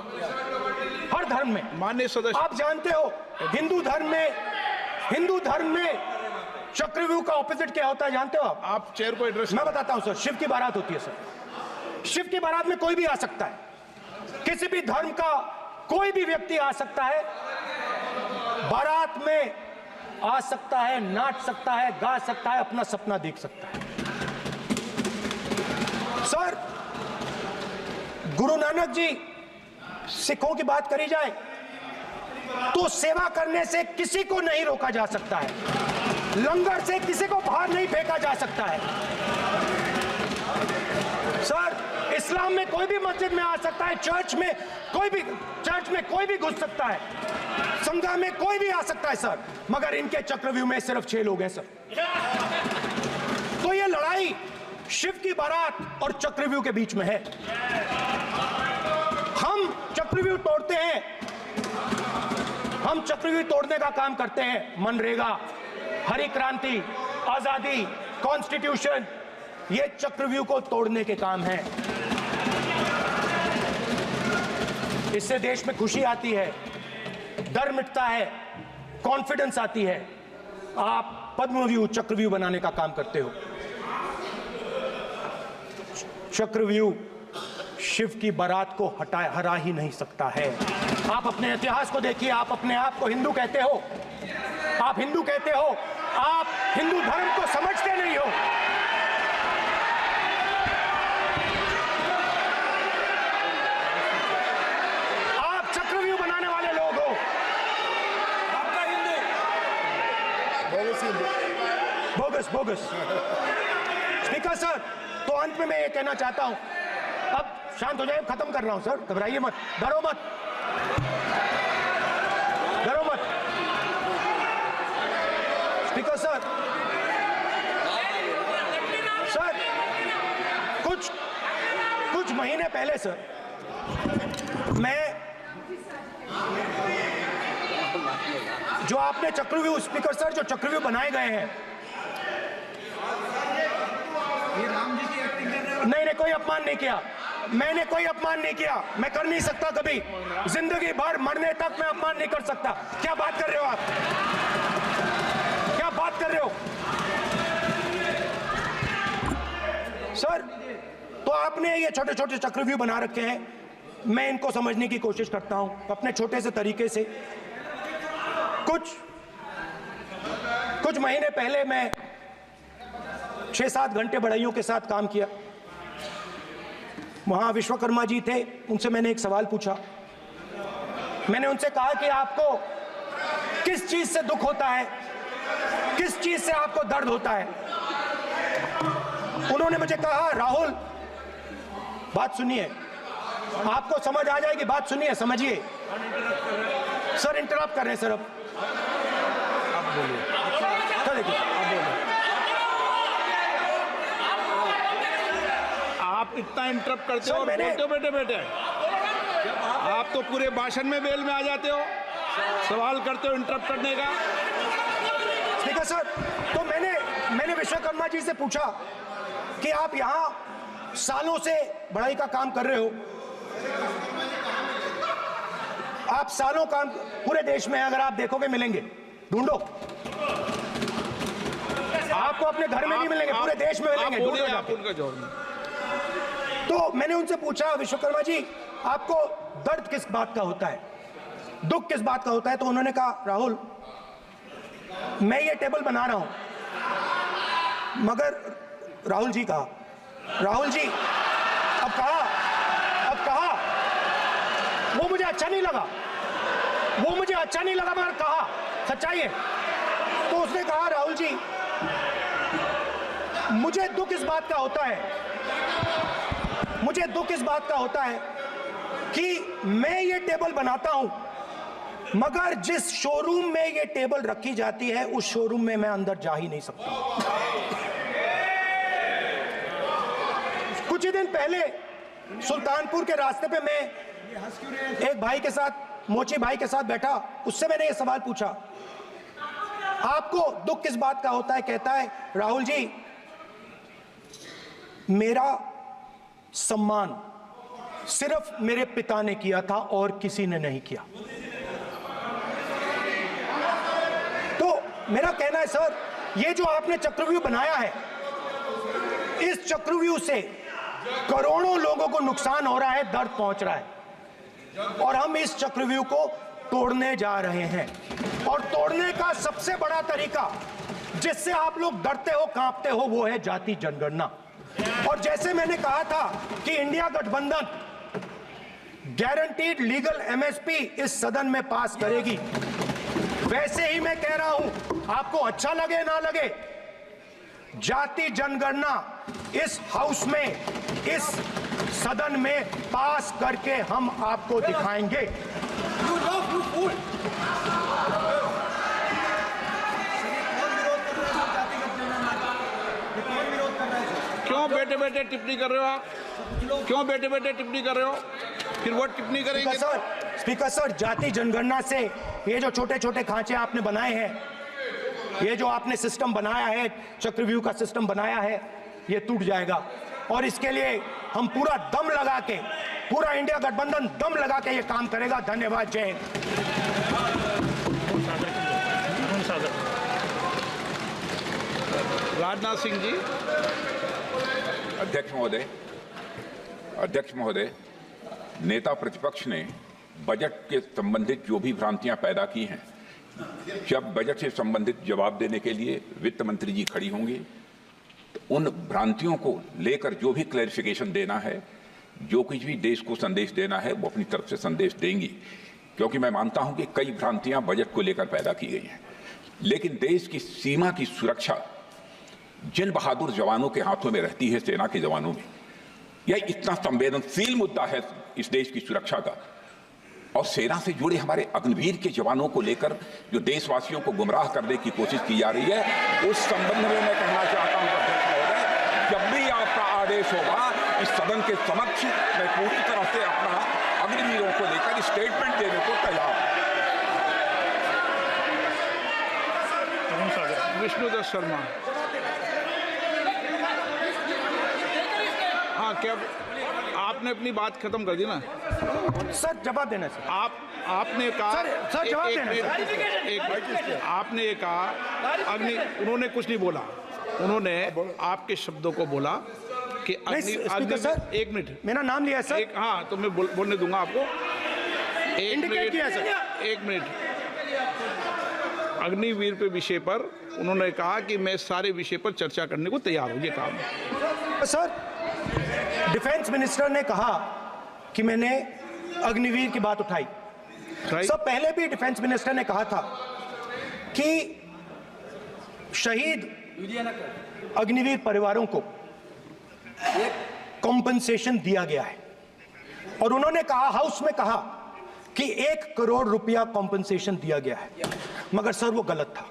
हर धर्म में। माननीय सदस्य, आप जानते हो हिंदू धर्म में चक्रव्यूह का ऑपोजिट क्या होता है, जानते हो आप चेयर को एड्रेस। मैं बताता हूं सर। शिव की बारात होती है सर, शिव की बारात में कोई भी आ सकता है, किसी भी धर्म का कोई भी व्यक्ति आ सकता है, बारात में आ सकता है, नाच सकता है, गा सकता है, अपना सपना देख सकता है। सर गुरु नानक जी, सिखों की बात करी जाए तो सेवा करने से किसी को नहीं रोका जा सकता है, लंगर से किसी को बाहर नहीं फेंका जा सकता है। सर इस्लाम में कोई भी मस्जिद में आ सकता है, चर्च में कोई भी घुस सकता है, संघा में कोई भी आ सकता है सर, मगर इनके चक्रव्यूह में सिर्फ 6 लोग हैं सर। तो ये लड़ाई शिव की बारात और चक्रव्यूह के बीच में है। हम चक्रव्यूह तोड़ते हैं, हम चक्रव्यूह तोड़ने का काम करते हैं। मनरेगा, हरी क्रांति, आजादी, कॉन्स्टिट्यूशन, ये चक्रव्यूह को तोड़ने के काम हैं। इससे देश में खुशी आती है, डर मिटता है, कॉन्फिडेंस आती है। आप पद्मव्यूह चक्रव्यूह बनाने का काम करते हो। चक्रव्यूह शिव की बारात को हरा ही नहीं सकता है। आप अपने इतिहास को देखिए, आप अपने आप को हिंदू कहते हो, आप हिंदू कहते हो, आप हिंदू धर्म को समझते नहीं हो। आप चक्रव्यूह बनाने वाले लोग हो। आपका हिंदू बोगस। स्पीकर सर, तो अंत में मैं ये कहना चाहता हूं, अब शांत हो जाए, खत्म कर रहा हूं सर, घबराइए मत, डरो मत। स्पीकर सर, कुछ महीने पहले सर, मैं जो आपने चक्रव्यूह, स्पीकर सर, जो चक्रव्यूह बनाए गए हैं, ये राम जी की एक्टिंग कर रहे हो। नहीं कोई अपमान नहीं किया, मैंने कोई अपमान नहीं किया, मैं कर नहीं सकता कभी, जिंदगी भर मरने तक मैं अपमान नहीं कर सकता। क्या बात कर रहे हो आप, क्या बात कर रहे हो सर? तो आपने ये छोटे छोटे चक्रव्यूह बना रखे हैं, मैं इनको समझने की कोशिश करता हूं अपने छोटे से तरीके से। कुछ महीने पहले मैं 6-7 घंटे बढ़इयों के साथ काम किया। वहां विश्वकर्मा जी थे, उनसे मैंने एक सवाल पूछा। मैंने उनसे कहा कि आपको किस चीज से दुख होता है, किस चीज से आपको दर्द होता है? उन्होंने मुझे कहा, राहुल बात सुनिए, आपको समझ आ जाएगी, बात सुनिए, समझिए। सर इंटरप्ट कर रहे हैं सर, अब बोलिए, सर देखिए, आप बोलिए। आप इतना इंटरप्ट करते हो और मैंने- बोलते हो बेटे बेटे, आप तो पूरे भाषण में बेल में आ जाते हो, सवाल करते हो इंटरप्ट करने का। स्पीकर सर, तो मैंने विश्वकर्मा जी से पूछा कि आप यहाँ सालों से बढ़ाई का काम कर रहे हो, आप सालों काम पूरे देश में अगर आप देखोगे मिलेंगे, ढूंढो, आपको अपने घर में नहीं मिलेंगे, पूरे देश में मिलेंगे, ढूंढो बोलिए, आप जाके। उनका जवाब। तो मैंने उनसे पूछा, विश्वकर्मा जी आपको दर्द किस बात का होता है, दुख किस बात का होता है? तो उन्होंने कहा, राहुल मैं ये टेबल बना रहा हूं, मगर राहुल जी कहा, राहुल जी अब कहा वो मुझे अच्छा नहीं लगा, वो मुझे अच्छा नहीं लगा, मगर कहा सच्चाई है। तो उसने कहा, राहुल जी मुझे दुख इस बात का होता है, मुझे दुख इस बात का होता है कि मैं ये टेबल बनाता हूं, मगर जिस शोरूम में ये टेबल रखी जाती है उस शोरूम में मैं अंदर जा ही नहीं सकता। कुछ ही दिन पहले सुल्तानपुर के रास्ते पे मैं एक भाई के साथ, मोची भाई के साथ बैठा, उससे मैंने ये सवाल पूछा, आपको दुख किस बात का होता है? कहता है, राहुल जी मेरा सम्मान सिर्फ मेरे पिता ने किया था और किसी ने नहीं किया। तो मेरा कहना है सर, ये जो आपने चक्रव्यूह बनाया है, इस चक्रव्यूह से करोड़ों लोगों को नुकसान हो रहा है, दर्द पहुंच रहा है, और हम इस चक्रव्यूह को तोड़ने जा रहे हैं। और तोड़ने का सबसे बड़ा तरीका जिससे आप लोग डरते हो, कांपते हो, वो है जाति जनगणना। और जैसे मैंने कहा था कि इंडिया गठबंधन गारंटीड लीगल एमएसपी इस सदन में पास करेगी, वैसे ही मैं कह रहा हूं, आपको अच्छा लगे ना लगे, जाति जनगणना इस हाउस में, इस सदन में पास करके हम आपको दिखाएंगे। क्यों बेटे बेटे टिप्पणी कर रहे हो आप? क्यों बेटे बेटे टिप्पणी कर रहे हो? फिर वो टिप्पणी करेंगे। स्पीकर सर, जाति जनगणना से ये जो छोटे छोटे खांचे आपने बनाए हैं, ये जो आपने सिस्टम बनाया है, चक्रव्यूह का सिस्टम बनाया है, ये टूट जाएगा। और इसके लिए हम पूरा दम लगा के, पूरा इंडिया गठबंधन दम लगा के ये काम करेगा। धन्यवाद, जय हिंद। राजनाथ सिंह जी। अध्यक्ष महोदय, नेता प्रतिपक्ष ने बजट के संबंधित जो भी भ्रांतियां पैदा की हैं, जब बजट से संबंधित जवाब देने के लिए वित्त मंत्री जी खड़ी होंगी तो उन भ्रांतियों को लेकर जो भी क्लैरिफिकेशन देना है, जो कुछ भी देश को संदेश देना है, वो अपनी तरफ से संदेश देंगी। क्योंकि मैं मानता हूं कि कई भ्रांतियां बजट को लेकर पैदा की गई हैं, लेकिन देश की सीमा की सुरक्षा जिन बहादुर जवानों के हाथों में रहती है, सेना के जवानों में, यह इतना संवेदनशील मुद्दा है इस देश की सुरक्षा का। और सेना से जुड़े हमारे अग्निवीर के जवानों को लेकर जो देशवासियों को गुमराह करने की कोशिश की जा रही है, उस संबंध में मैं कहना चाहता हूं अध्यक्ष महोदय, जब भी आपका आदेश होगा इस सदन के समक्ष मैं पूरी तरह से अपना अग्निवीरों को लेकर स्टेटमेंट देने को तैयार हूं। विष्णुदत्त शर्मा। हाँ, क्या आपने अपनी बात खत्म कर दी ना। सर जवाब देना सर। आपने कहा सर, जवाब देना आपने ये कहा उन्होंने कुछ नहीं बोला, उन्होंने आपके शब्दों को बोला कि स्पीकर सर, एक मिनट, मेरा नाम लिया है सर। हाँ तो मैं बोलने दूंगा आपको। इंडिकेट किया सर। एक मिनट, अग्निवीर पे विषय पर उन्होंने कहा कि मैं सारे विषय पर चर्चा करने को तैयार हूं, ये काम। सर डिफेंस मिनिस्टर ने कहा कि मैंने अग्निवीर की बात उठाई। सर पहले भी डिफेंस मिनिस्टर ने कहा था कि शहीद अग्निवीर परिवारों को कॉम्पनसेशन दिया गया है, और उन्होंने कहा, हाउस में कहा कि 1 करोड़ रुपया कॉम्पनसेशन दिया गया है, मगर सर वो गलत था।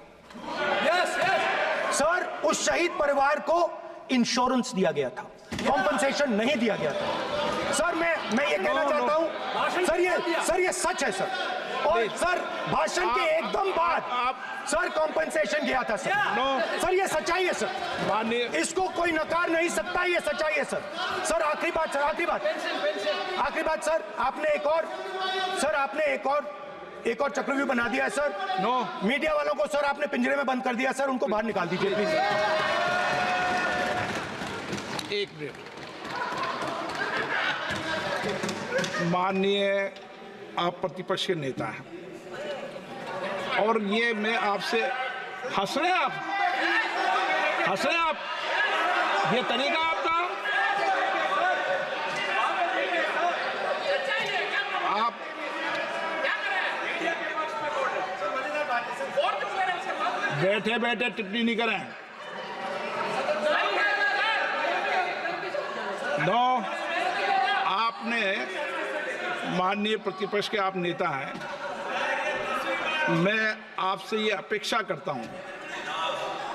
सर उस शहीद परिवार को इंश्योरेंस दिया गया था, कॉम्पनसेशन नहीं दिया गया था। सर मैं ये कहना चाहता हूं सर, ये सच है सर। और सर भाषण के एकदम बाद सर कॉम्पनसेशन गया था सर। सर ये सच्चाई है सर, इसको कोई नकार नहीं सकता, ये सच्चाई है सर। सर आखिरी बात सर, आखिरी बात सर, आपने एक और चक्रव्यूह बना दिया है सर। मीडिया वालों को सर आपने पिंजरे में बंद कर दिया सर, उनको बाहर निकाल दीजिए प्लीज। एक मिनट, माननीय आप प्रतिपक्ष के नेता हैं और ये मैं आपसे हंस रहे हैं आप, ये तरीका आपका, आप बैठे बैठे टिप्पणी नहीं करें। आपने, माननीय प्रतिपक्ष के आप नेता हैं, मैं आपसे ये अपेक्षा करता हूं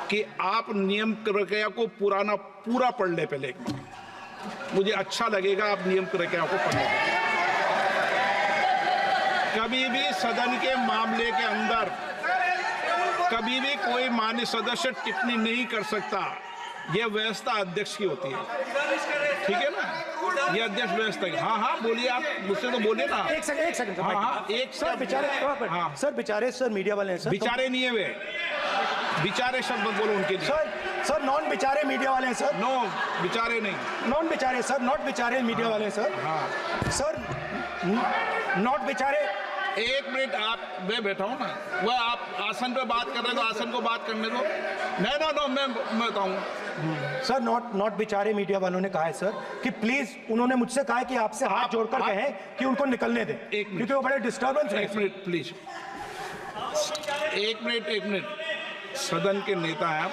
कि आप नियम प्रक्रिया को पूरा पढ़ ले पहले एक बार। मुझे अच्छा लगेगा आप नियम प्रक्रिया को पढ़ लें। कभी भी सदन के मामले के अंदर कभी भी कोई माननीय सदस्य टिप्पणी नहीं कर सकता, यह व्यवस्था अध्यक्ष की होती है, ठीक है ना, ये अध्यक्ष व्यवस्था की। हाँ बोलिए, आप मुझसे तो बोलिए ना। एक सेकंड एक सर बेचारे सर मीडिया वाले हैं सर। बेचारे नहीं है वे, बेचारे शब्द बोलो उनके लिए। सर नॉन बेचारे मीडिया वाले हैं सर। नो बेचारे नहीं, नॉन बेचारे सर, नॉट बेचारे मीडिया वाले हैं सर। हाँ सर नॉट बेचारे। एक मिनट, आप, मैं बैठा हूँ ना, वह आप आसन पे बात कर रहे हैं तो आसन को बात करने दो। नो मैं बताऊँ सर, नॉट बेचारे मीडिया वालों ने कहा है सर कि प्लीज, उन्होंने मुझसे कहा है कि आपसे हाथ जोड़कर कहें कि उनको निकलने दें, क्योंकि वो बड़े डिस्टर्बेंस है। एक मिनट प्लीज, एक मिनट, सदन के नेता हैं आप,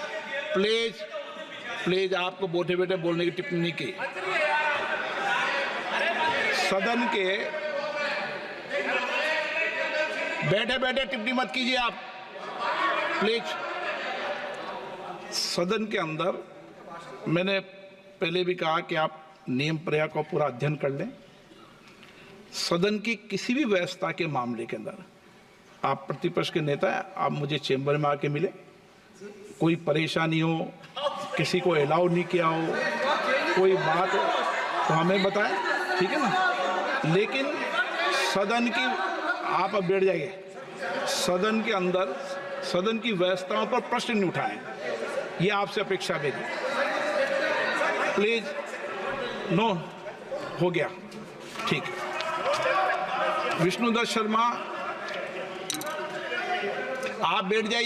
प्लीज आपको बैठे बैठे बोलने की टिप्पणी की। सदन के बैठे बैठे टिप्पणी मत कीजिए आप, प्लीज। सदन के अंदर मैंने पहले भी कहा कि आप नियम प्रक्रिया का पूरा अध्ययन कर लें। सदन की किसी भी व्यवस्था के मामले के अंदर आप प्रतिपक्ष के नेता हैं, आप मुझे चेंबर में आके मिले, कोई परेशानी हो, किसी को अलाउ नहीं किया हो, कोई बात हो तो हमें बताएं, ठीक है ना। लेकिन सदन की, आप अब बैठ जाइए, सदन के अंदर सदन की व्यवस्थाओं पर प्रश्न नहीं उठाएं, ये आपसे अपेक्षा मेरी, प्लीज। नो हो गया, ठीक। विष्णुदत्त शर्मा आप बैठ जाइए।